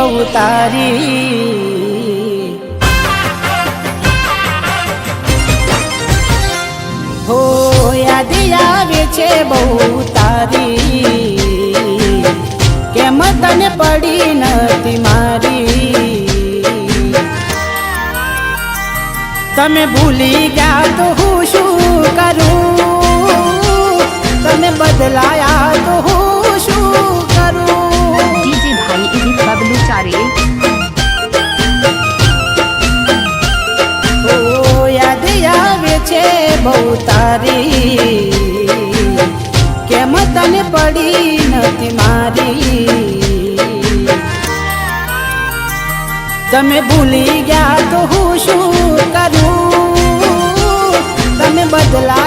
બહુ તારી હો યાદ આવે છે બહુ તારી કેમ તને પડી નથી મારી તમે ભૂલી ગયા તો હું શું કરું તમે બદલાયા તો હું શું કરું डीजे भाई इदित बबलू चारे ઓ યાદ આવે છે બહુ તારી કેમ તને પડી નથી મારી તમે ભૂલી ગયા તો હું શું કરું તમે બદલા